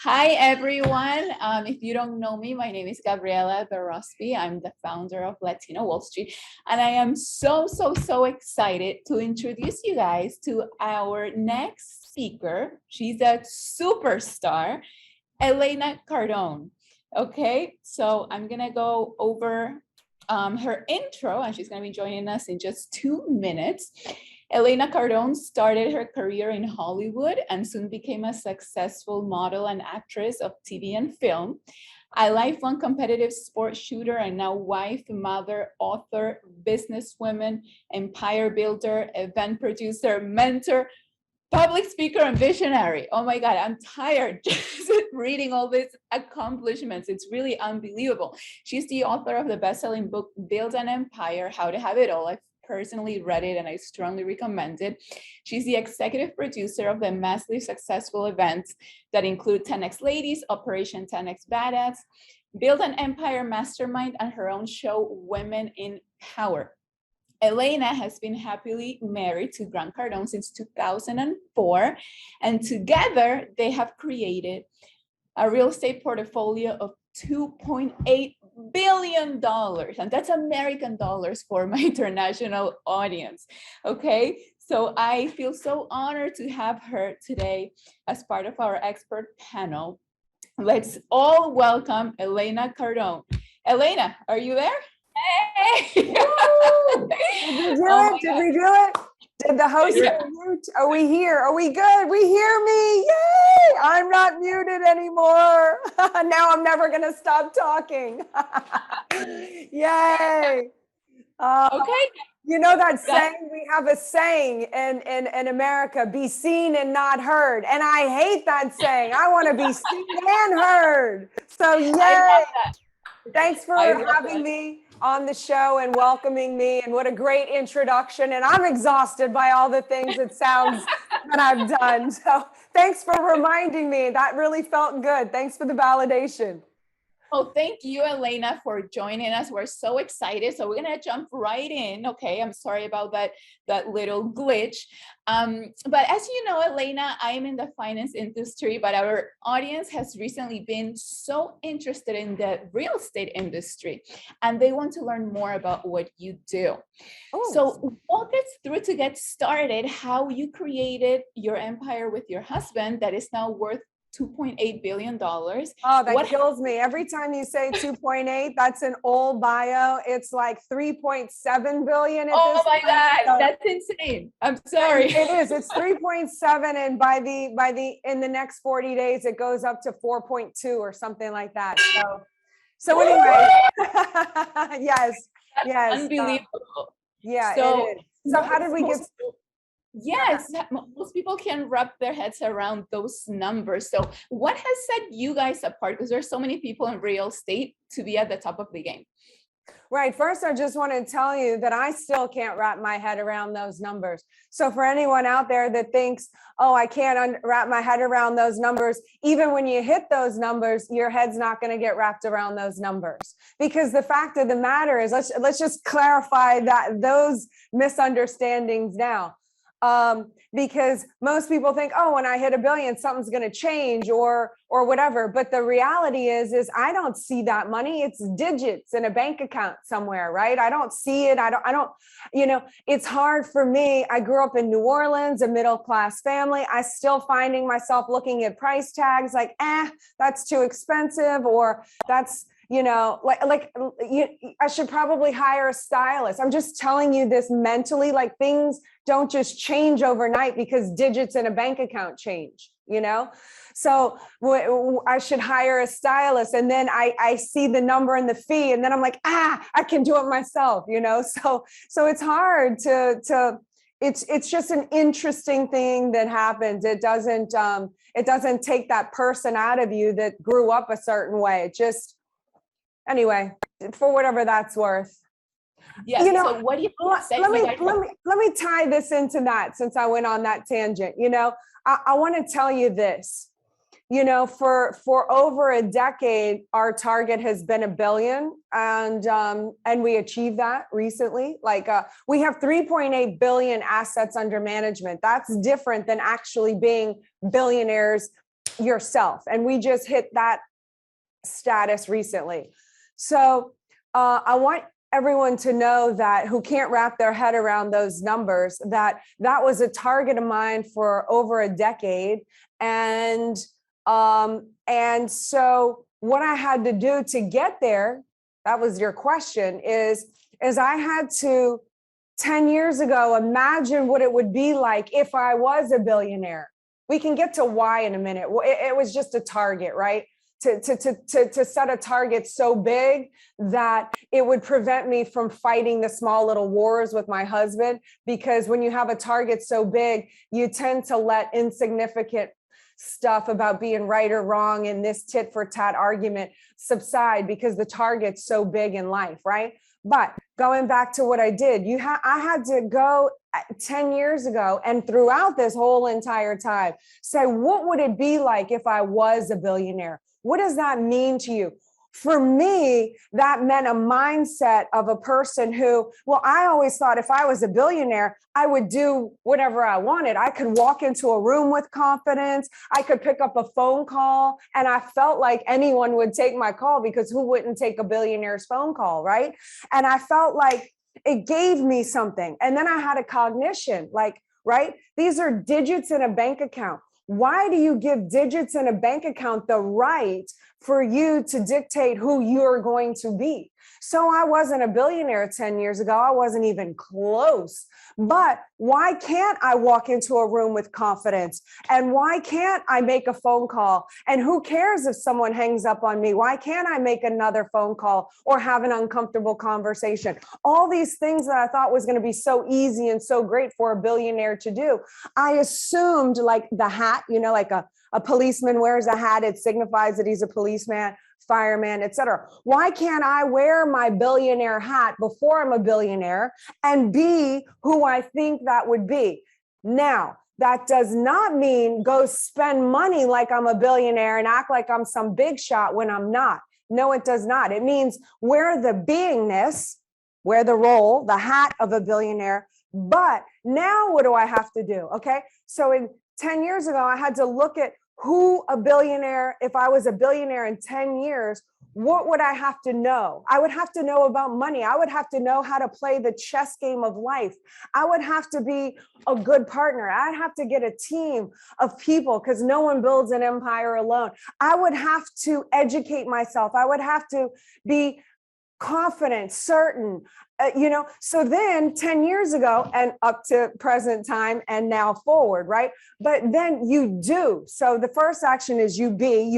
Hi, everyone. If you don't know me, my name is Gabriela Barosby. I'm the founder of Elena Wall Street. And I am so excited to introduce you guys to our next speaker. She's a superstar, Elena Cardone. Okay, so I'm going to go over her intro, and she's going to be joining us in just 2 minutes. Elena Cardone started her career in Hollywood and soon became a successful model and actress of TV and film, a lifelong competitive sports shooter, and now wife, mother, author, businesswoman, empire builder, event producer, mentor, public speaker, and visionary. Oh my God, I'm tired just reading all these accomplishments. It's really unbelievable. She's the author of the best-selling book, Build an Empire, How to Have It All. I've personally read it and I strongly recommend it. She's the executive producer of the massively successful events that include 10X Ladies, Operation 10X Badass, Build an Empire Mastermind, and her own show, Women in Power. Elena has been happily married to Grant Cardone since 2004, and together they have created a real estate portfolio of $2.8 billion, and that's American dollars for my international audience. Okay, so I feel so honored to have her today as part of our expert panel. Let's all welcome Elena Cardone. Elena, are you there? Hey! Did we do it? Did we do it? Did the host mute? Are we here? Are we good? We hear me? Yay! I'm not muted anymore. Now I'm never going to stop talking. Yay! Okay. You know that saying, we have a saying in America, be seen and not heard. And I hate that saying. I want to be seen and heard. So yay! Thanks for having me on the show and welcoming me, and what a great introduction. And I'm exhausted by all the things it sounds that I've done. So thanks for reminding me. That really felt good. Thanks for the validation. Oh, thank you, Elena, for joining us. We're so excited. So we're going to jump right in. Okay, I'm sorry about that little glitch. But as you know, Elena, I'm in the finance industry, but our audience has recently been so interested in the real estate industry, and they want to learn more about what you do. Oh. So walk us through, to get started, how you created your empire with your husband that is now worth $2.8 billion. Oh, that kills me. Every time you say 2.8, that's an old bio. It's like 3.7 billion. Oh my God, so that's insane. I'm sorry. It is. It's 3.7, and in the next 40 days, it goes up to 4.2 or something like that. So anyway, yes. Unbelievable. Yeah. So, so how did we get? Yes, most people can wrap their heads around those numbers. So what has set you guys apart? Because there's so many people in real estate to be at the top of the game. Right. First, I just want to tell you that I still can't wrap my head around those numbers. So for anyone out there that thinks, oh, I can't wrap my head around those numbers, even when you hit those numbers, your head's not going to get wrapped around those numbers. Because the fact of the matter is, let's just clarify those misunderstandings now. Because most people think, oh, when I hit $1 billion, something's going to change or whatever. But the reality is I don't see that money. It's digits in a bank account somewhere, right? I don't see it. I don't, it's hard for me. I grew up in New Orleans, a middle-class family. I still finding myself looking at price tags like, that's too expensive, or that's, I should probably hire a stylist. I'm just telling you this mentally, like things don't just change overnight because digits in a bank account change, So I should hire a stylist, and then I see the number and the fee, and then I'm like, I can do it myself, So it's hard to it's just an interesting thing that happens. It doesn't take that person out of you that grew up a certain way. It just, anyway, for whatever that's worth. Yeah. So what do you say? Let me tie this into that, since I went on that tangent. I want to tell you this. For over a decade, our target has been $1 billion, and we achieved that recently. We have 3.8 billion assets under management. That's different than actually being billionaires yourself. And we just hit that status recently. So I want everyone to know that who can't wrap their head around those numbers, that was a target of mine for over a decade. And so what I had to do to get there, that was your question, is I had to 10 years ago imagine what it would be like if I was a billionaire. We can get to why in a minute. It was just a target, right? To set a target so big that it would prevent me from fighting the small little wars with my husband. Because when you have a target so big, you tend to let insignificant stuff about being right or wrong in this tit for tat argument subside because the target's so big in life, right? But going back to what I did, I had to go 10 years ago and throughout this whole entire time, say, what would it be like if I was a billionaire? What does that mean to you? For me, that meant a mindset of a person who, well, I always thought if I was a billionaire, I would do whatever I wanted. I could walk into a room with confidence. I could pick up a phone call. And I felt like anyone would take my call because who wouldn't take a billionaire's phone call, right? And I felt like it gave me something. And then I had a cognition, like, right? These are digits in a bank account. Why do you give digits in a bank account the right for you to dictate who you're going to be? So I wasn't a billionaire 10 years ago. I wasn't even close. But why can't I walk into a room with confidence? And why can't I make a phone call? And who cares if someone hangs up on me? Why can't I make another phone call or have an uncomfortable conversation? All these things that I thought was going to be so easy and so great for a billionaire to do. I assumed like the hat, you know, like a policeman wears a hat. It signifies that he's a policeman, fireman, etc. Why can't I wear my billionaire hat before I'm a billionaire and be who I think that would be? Now, that does not mean go spend money like I'm a billionaire and act like I'm some big shot when I'm not. No, it does not. It means wear the beingness, wear the role, the hat of a billionaire. But now what do I have to do? Okay. So in 10 years ago, I had to look at who a billionaire, if I was a billionaire in 10 years, what would I have to know? I would have to know about money. I would have to know how to play the chess game of life. I would have to be a good partner. I'd have to get a team of people because no one builds an empire alone. I would have to educate myself. I would have to be confident, certain, so then 10 years ago and up to present time and now forward, right? But then you do. So the first action is you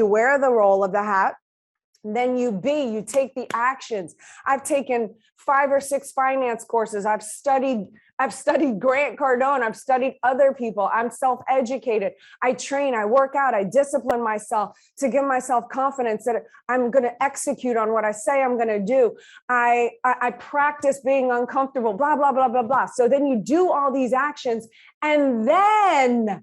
wear the role of the hat. Then you take the actions. I've taken 5 or 6 finance courses. I've studied Grant Cardone. I've studied other people. I'm self-educated. I train, I work out, I discipline myself to give myself confidence that I'm going to execute on what I say I'm going to do. I practice being uncomfortable, blah, blah, blah, blah, blah. So then you do all these actions and then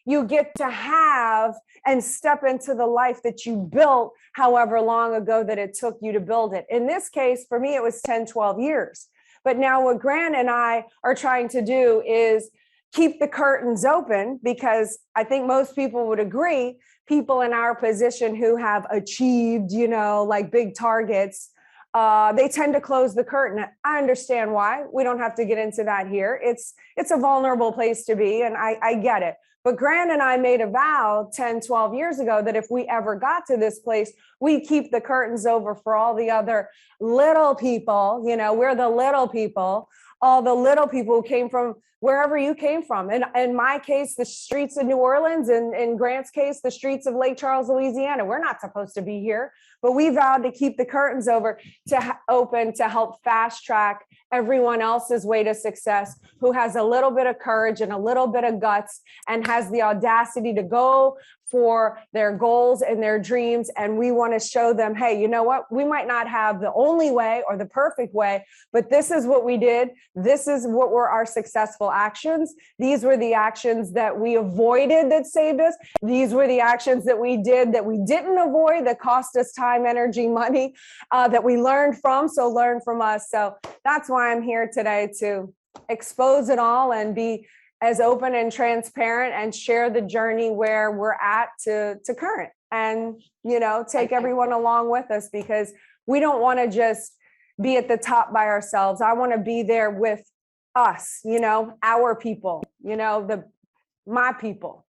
you get to have and step into the life that you built however long ago that it took you to build it. In this case, for me, it was 10, 12 years. But now what Grant and I are trying to do is keep the curtains open, because I think most people would agree, people in our position who have achieved, like big targets, they tend to close the curtain. I understand why. We don't have to get into that here. It's a vulnerable place to be, and I get it. But Grant and I made a vow 10, 12 years ago that if we ever got to this place, we keep the curtains over for all the other little people. We're the little people, all the little people who came from wherever you came from. And in my case, the streets of New Orleans, and in Grant's case, the streets of Lake Charles, Louisiana. We're not supposed to be here, but we vowed to keep the curtains open to help fast track everyone else's way to success who has a little bit of courage and a little bit of guts and has the audacity to go for their goals and their dreams. And we want to show them, hey, you know what? We might not have the only way or the perfect way, but this is what we did. This is what were our successful actions. These were the actions that we avoided that saved us. These were the actions that we did that we didn't avoid that cost us time, energy, money, that we learned from. So learn from us. So that's why I'm here today, to expose it all and be as open and transparent and share the journey where we're at to current, and, you know, take everyone along with us, because we don't want to just be at the top by ourselves. I want to be there with us, you know, our people, you know, my people.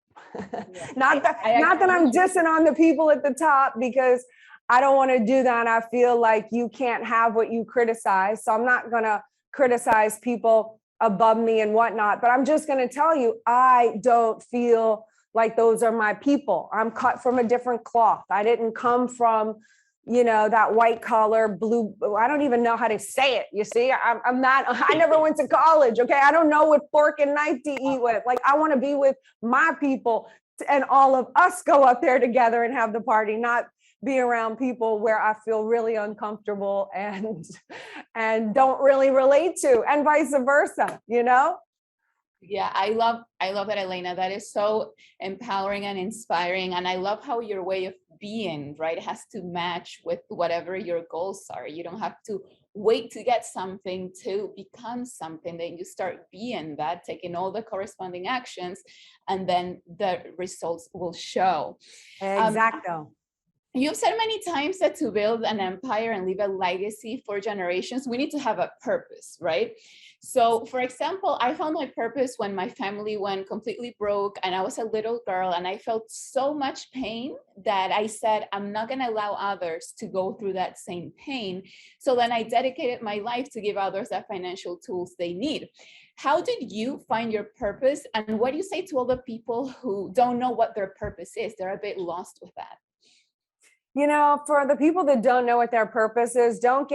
Not that I'm dissing on the people at the top, because I don't want to do that. I feel like you can't have what you criticize. So I'm not going to criticize people above me and whatnot, but I'm just going to tell you, I don't feel like those are my people. I'm cut from a different cloth. I didn't come from, you know, that white collar blue. I don't even know how to say it. You see, I'm not, I never went to college. Okay. I don't know what fork and knife to eat with. Like, I want to be with my people, and all of us go up there together and have the party, not be around people where I feel really uncomfortable and don't really relate to, and vice versa, you know? Yeah, I love that, Elena. That is so empowering and inspiring. And I love how your way of being, right, has to match with whatever your goals are. You don't have to wait to get something to become something. Then you start being that, taking all the corresponding actions, and then the results will show. Exacto. You've said many times that to build an empire and leave a legacy for generations, we need to have a purpose, right? So, for example, I found my purpose when my family went completely broke and I was a little girl, and I felt so much pain that I said, I'm not going to allow others to go through that same pain. So then I dedicated my life to give others the financial tools they need. How did you find your purpose? And what do you say to all the people who don't know what their purpose is? They're a bit lost with that. You know, for the people that don't know what their purpose is, don't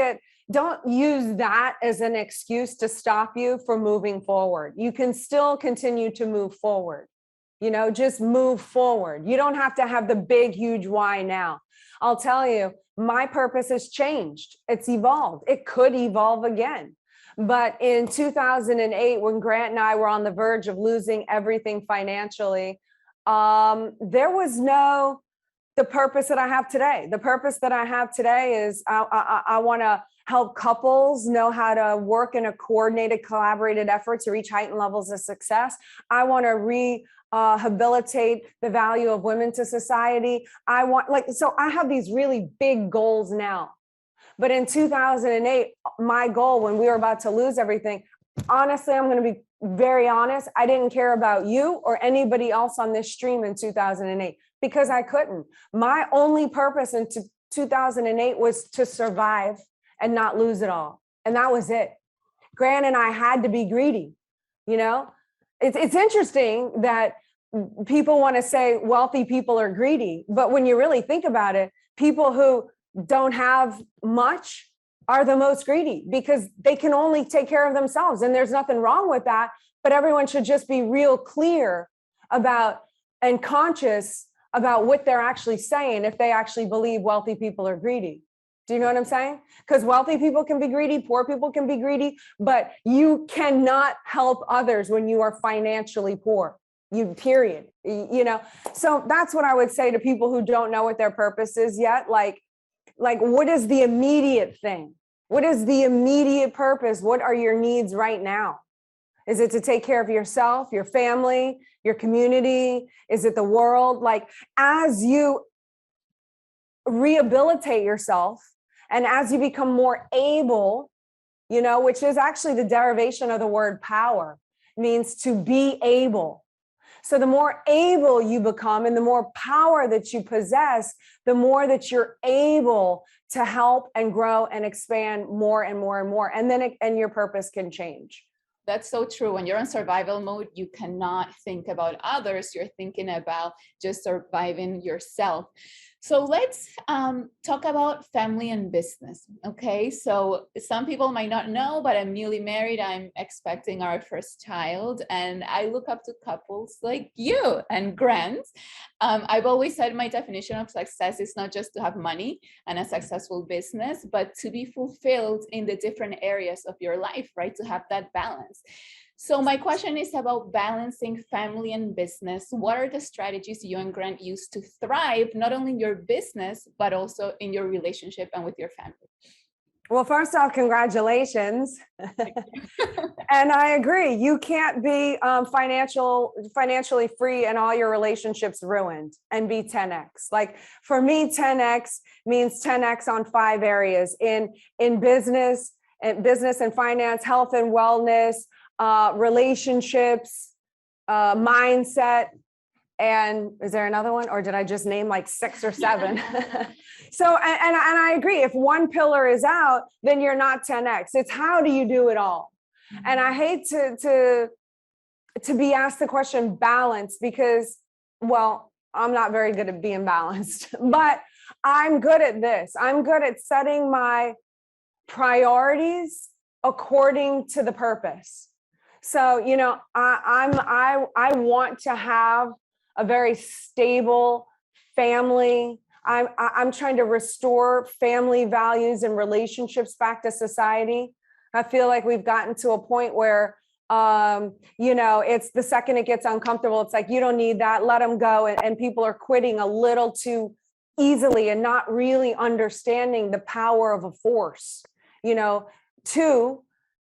use that as an excuse to stop you from moving forward. You can still continue to move forward. You know, just move forward. You don't have to have the big, huge why now. I'll tell you, my purpose has changed. It's evolved. It could evolve again. But in 2008, when Grant and I were on the verge of losing everything financially, there was the purpose that I have today. The purpose that I have today is I want to help couples know how to work in a coordinated, collaborated effort to reach heightened levels of success. I want to rehabilitate the value of women to society. So I have these really big goals now. But in 2008, my goal, when we were about to lose everything, honestly, I'm going to be very honest, I didn't care about you or anybody else on this stream in 2008. Because I couldn't. My only purpose in 2008 was to survive and not lose it all. And that was it. Grant and I had to be greedy. You know, it's interesting that people want to say wealthy people are greedy. But when you really think about it, people who don't have much are the most greedy, because they can only take care of themselves. And there's nothing wrong with that. But everyone should just be real clear about and conscious about what they're actually saying if they actually believe wealthy people are greedy. Do you know what I'm saying? Because wealthy people can be greedy, poor people can be greedy, but you cannot help others when you are financially poor. Period. You know, so that's what I would say to people who don't know what their purpose is yet. Like what is the immediate thing? What is the immediate purpose? What are your needs right now? Is it to take care of yourself, your family, your community? Is it the world? Like, as you rehabilitate yourself and as you become more able, you know, which is actually the derivation of the word power, means to be able. So the more able you become and the more power that you possess, the more that you're able to help and grow and expand more and more and more. And then your purpose can change. That's so true. When you're in survival mode, you cannot think about others. You're thinking about just surviving yourself. So let's talk about family and business. Okay. So some people might not know, but I'm newly married. I'm expecting our first child, and I look up to couples like you and Grant. I've always said my definition of success is not just to have money and a successful business, but to be fulfilled in the different areas of your life, right? To have that balance. So my question is about balancing family and business. What are the strategies you and Grant use to thrive, not only in your business, but also in your relationship and with your family? Well, first off, congratulations. And I agree. You can't be financially free and all your relationships ruined and be 10x. Like for me, 10x means 10x on 5 areas in business and finance, health and wellness, relationships, mindset. And is there another one, or did I just name like 6 or 7? So, and I agree. If one pillar is out, then you're not 10x. It's how do you do it all? And I hate to be asked the question balance because, well, I'm not very good at being balanced, but I'm good at this. I'm good at setting my priorities according to the purpose. So, you know, I want to have a very stable family. I'm trying to restore family values and relationships back to society. I feel like we've gotten to a point where, you know, it's the second it gets uncomfortable, it's like, you don't need that, let them go. And people are quitting a little too easily and not really understanding the power of a force. You know, 2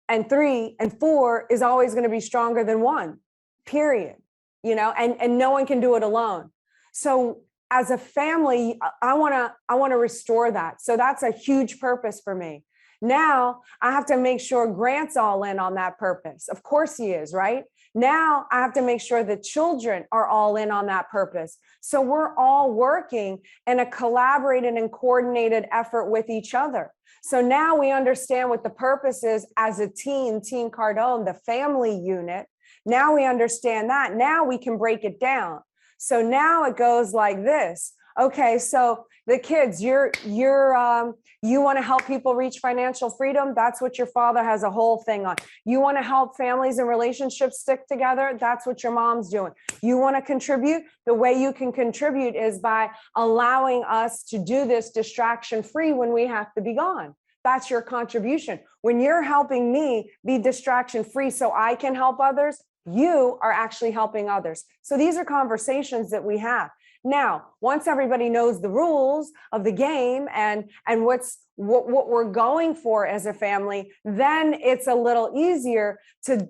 and 3 and 4 is always going to be stronger than 1, period. You know, and no one can do it alone. So as a family, I want to restore that. So that's a huge purpose for me. Now I have to make sure Grant's all in on that purpose. Of course he is, right? Now I have to make sure the children are all in on that purpose. So we're all working in a collaborated and coordinated effort with each other. So now we understand what the purpose is as a team, Team Cardone, the family unit. Now we understand that. Now we can break it down. So now it goes like this. Okay, so the kids, you want to help people reach financial freedom. That's what your father has a whole thing on. You want to help families and relationships stick together. That's what your mom's doing. You want to contribute. The way you can contribute is by allowing us to do this distraction free when we have to be gone. That's your contribution. When you're helping me be distraction free so I can help others, you are actually helping others. So these are conversations that we have. Now, once everybody knows the rules of the game and what we're going for as a family, then it's a little easier to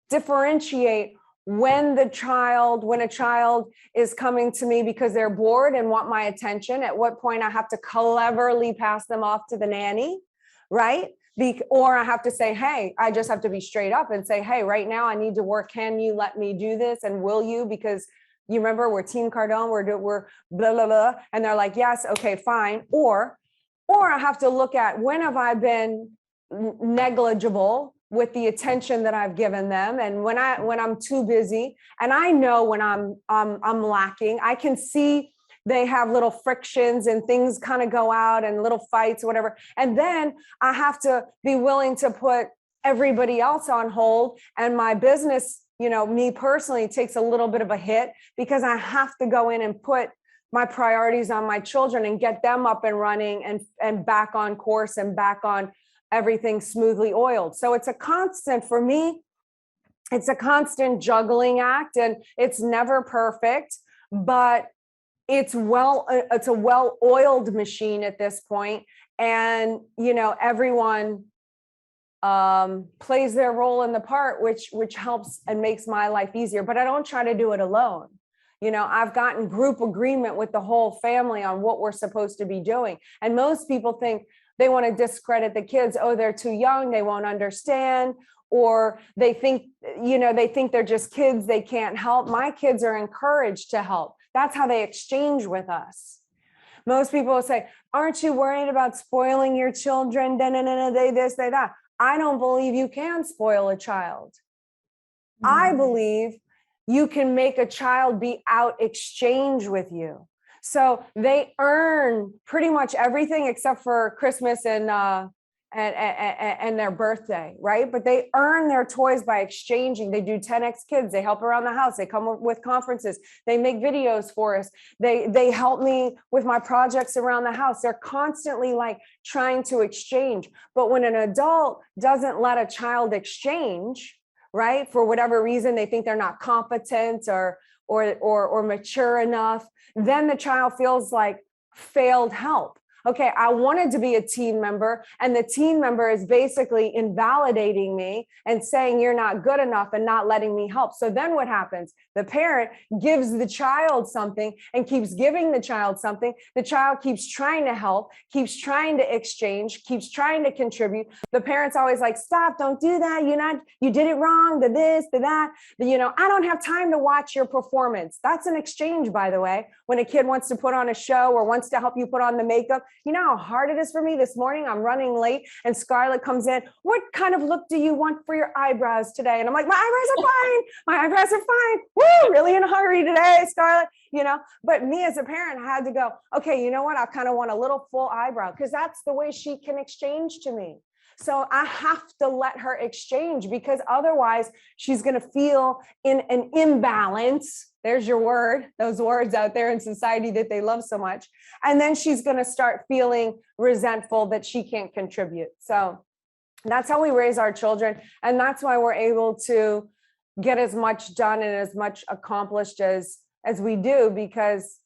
differentiate when a child is coming to me because they're bored and want my attention, at what point I have to cleverly pass them off to the nanny, right? Or I have to say, hey, I just have to be straight up and say, hey, right now I need to work. Can you let me do this? And will you? Because you remember we're Team Cardone, we're blah, blah, blah. And they're like, yes, okay, fine. Or I have to look at when have I been negligible with the attention that I've given them. And when I'm too busy, and I know when I'm lacking, I can see they have little frictions and things kind of go out and little fights, whatever. And then I have to be willing to put everybody else on hold. And my business, you know, me personally, takes a little bit of a hit because I have to go in and put my priorities on my children and get them up and running and back on course and back on everything smoothly oiled. So it's a constant for me. It's a constant juggling act and it's never perfect, but it's a well-oiled machine at this point. And, you know, everyone plays their role in the part, which helps and makes my life easier, but I don't try to do it alone. You know, I've gotten group agreement with the whole family on what we're supposed to be doing. And most people think they want to discredit the kids. Oh, they're too young. They won't understand. Or they think they're just kids. They can't help. My kids are encouraged to help. That's how they exchange with us. Most people will say, aren't you worried about spoiling your children? They this, they that. I don't believe you can spoil a child. I believe you can make a child be out exchange with you. So they earn pretty much everything except for Christmas and their birthday, right? But they earn their toys by exchanging. They do 10X Kids. They help around the house. They come with conferences. They make videos for us. They help me with my projects around the house. They're constantly like trying to exchange. But when an adult doesn't let a child exchange, right, for whatever reason, they think they're not competent or mature enough, then the child feels like failed help. okay, I wanted to be a team member, and the team member is basically invalidating me and saying you're not good enough and not letting me help. So then what happens? The parent gives the child something and keeps giving the child something. The child keeps trying to help, keeps trying to exchange, keeps trying to contribute. The parent's always like, stop, don't do that. You did it wrong, the this, the that. I don't have time to watch your performance. That's an exchange, by the way. When a kid wants to put on a show or wants to help you put on the makeup, you know how hard it is for me this morning? I'm running late and Scarlett comes in. What kind of look do you want for your eyebrows today? And I'm like, my eyebrows are fine. My eyebrows are fine. Woo, really in a hurry today, Scarlett. But me as a parent had to go, okay, you know what? I kind of want a little full eyebrow because that's the way she can exchange to me. So I have to let her exchange because otherwise she's going to feel in an imbalance. There's your word, those words out there in society that they love so much. And then she's going to start feeling resentful that she can't contribute. So that's how we raise our children. And that's why we're able to get as much done and as much accomplished as we do, because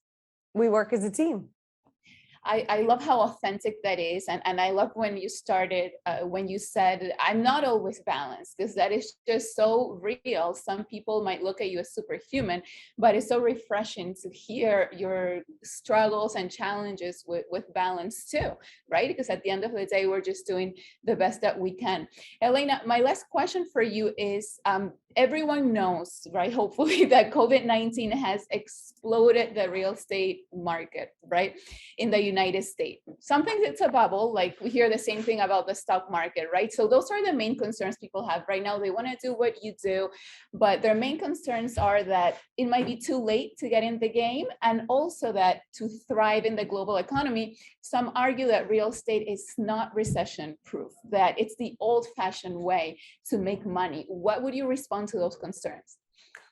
we work as a team. I love how authentic that is. And I love when you started, when you said, I'm not always balanced, because that is just so real. Some people might look at you as superhuman, but it's so refreshing to hear your struggles and challenges with balance too, right? Because at the end of the day, we're just doing the best that we can. Elena, my last question for you is, everyone knows, right, hopefully, that COVID-19 has exploded the real estate market, right, in the United States. Some things it's a bubble, like we hear the same thing about the stock market, right? So those are the main concerns people have right now. They want to do what you do, but their main concerns are that it might be too late to get in the game, and also that to thrive in the global economy, some argue that real estate is not recession proof, that it's the old-fashioned way to make money. What would you respond to those concerns?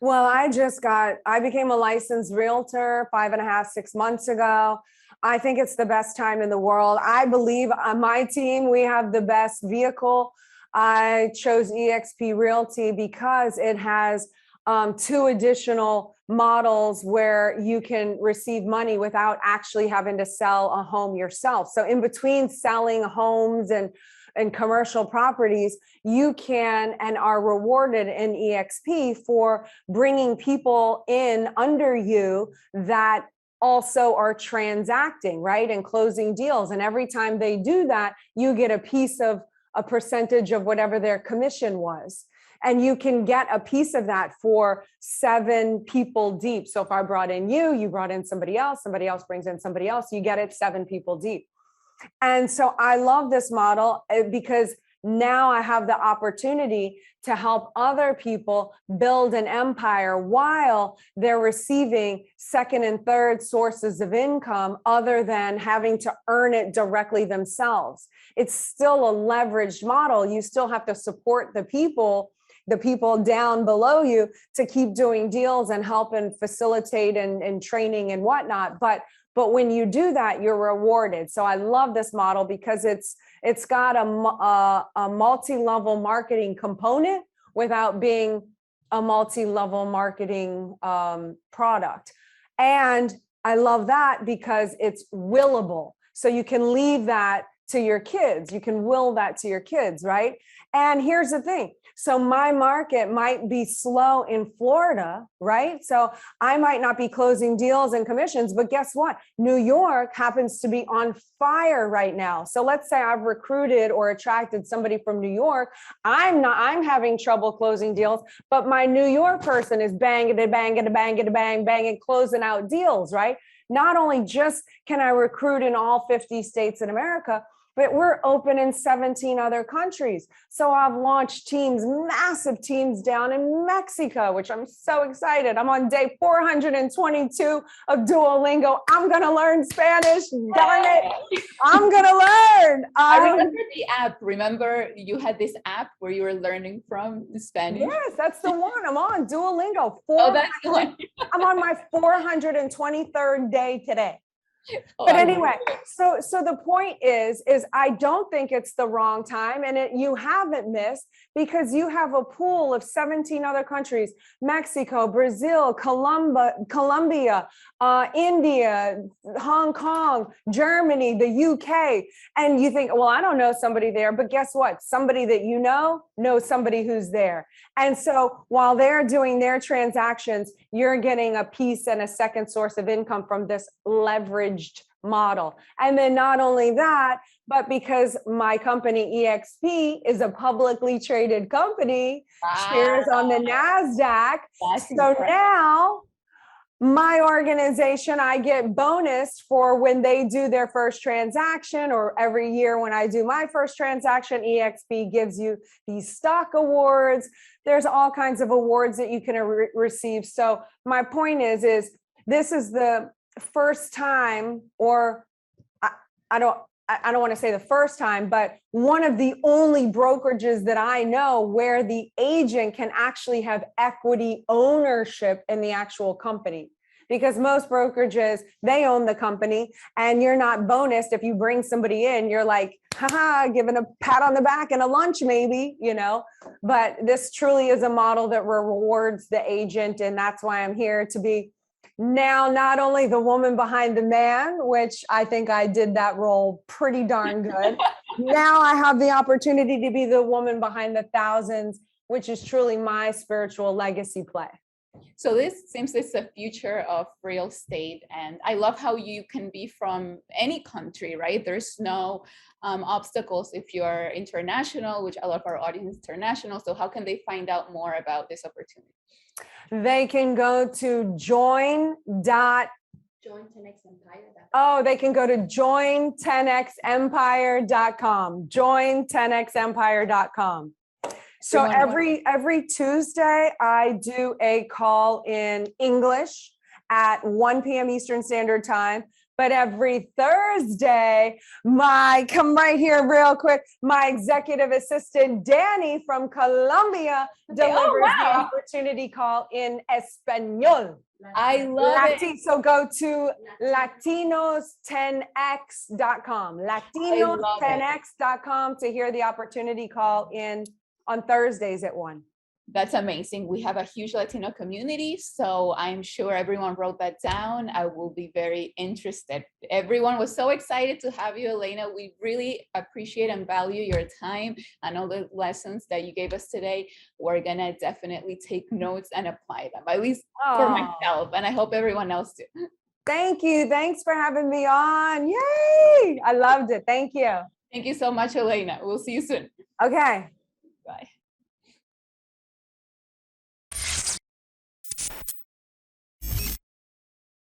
Well, I became a licensed realtor 5.5, 6 months ago. I think it's the best time in the world. I believe on my team, we have the best vehicle. I chose eXp Realty because it has 2 additional models where you can receive money without actually having to sell a home yourself. So in between selling homes and commercial properties, you can and are rewarded in eXp for bringing people in under you that also are transacting, right, and closing deals. And every time they do that, you get a percentage of whatever their commission was. And you can get a piece of that for 7 people deep. So if I brought in you brought in somebody else brings in somebody else, you get it 7 people deep. And so I love this model because now I have the opportunity to help other people build an empire while they're receiving second and third sources of income other than having to earn it directly themselves. It's still a leveraged model. You still have to support the people down below you to keep doing deals and help and facilitate and training and whatnot. But when you do that, you're rewarded. So I love this model because it's got a multi-level marketing component without being a multi-level marketing product. And I love that because it's willable. So you can leave that to your kids. You can will that to your kids, right? And here's the thing. So my market might be slow in Florida, right? So I might not be closing deals and commissions, but guess what? New York happens to be on fire right now. So let's say I've recruited or attracted somebody from New York. I'm having trouble closing deals, but my New York person is banging, closing out deals, right? Not only just can I recruit in all 50 states in America, but we're open in 17 other countries. So I've launched teams, massive teams down in Mexico, which I'm so excited. I'm on day 422 of Duolingo. I'm gonna learn Spanish, darn it. I'm gonna learn. I remember the app. Remember you had this app where you were learning from the Spanish? Yes, that's the one. I'm on Duolingo. Oh, that's the one. I'm on my 423rd day today. Oh, But I love anyway, it. so the point is I don't think it's the wrong time, and you haven't missed, because you have a pool of 17 other countries: Mexico, Brazil, Colombia, India, Hong Kong, Germany, the UK. And you think, well, I don't know somebody there, but guess what? Somebody that you know knows somebody who's there. And so while they're doing their transactions, you're getting a piece and a second source of income from this leveraged model. And then not only that, but because my company EXP is a publicly traded company, shares on the NASDAQ. That's So incredible. now my organization, I get bonus for when they do their first transaction, or every year when I do my first transaction, EXP gives you these stock awards. There's all kinds of awards that you can receive. So my point is this is the first time, or I don't want to say the first time, but one of the only brokerages that I know where the agent can actually have equity ownership in the actual company. Because most brokerages, they own the company, and you're not bonused if you bring somebody in. You're like, haha, giving a pat on the back and a lunch maybe, but this truly is a model that rewards the agent. And that's why I'm here to be now not only the woman behind the man, which I think I did that role pretty darn good. Now I have the opportunity to be the woman behind the thousands, which is truly my spiritual legacy play. So this seems it's the future of real estate. And I love how you can be from any country, right? There's no obstacles if you're international, which a lot of our audience is international. So how can they find out more about this opportunity? They can go to they can go to join10xempire.com, join10xempire.com. So every Tuesday, I do a call in English at 1 p.m. Eastern Standard Time. But every Thursday, come right here real quick, my executive assistant, Danny from Colombia, delivers the opportunity call in español. I love it. So go to latinos10x.com, latinos10x.com to hear the opportunity call on Thursdays at 1. That's amazing. We have a huge Latino community, so I'm sure everyone wrote that down. I will be very interested. Everyone was so excited to have you, Elena. We really appreciate and value your time and all the lessons that you gave us today. We're gonna definitely take notes and apply them, at least for myself, and I hope everyone else too. Thank you. Thanks for having me on. Yay! I loved it. Thank you. Thank you so much, Elena. We'll see you soon. Okay. Bye.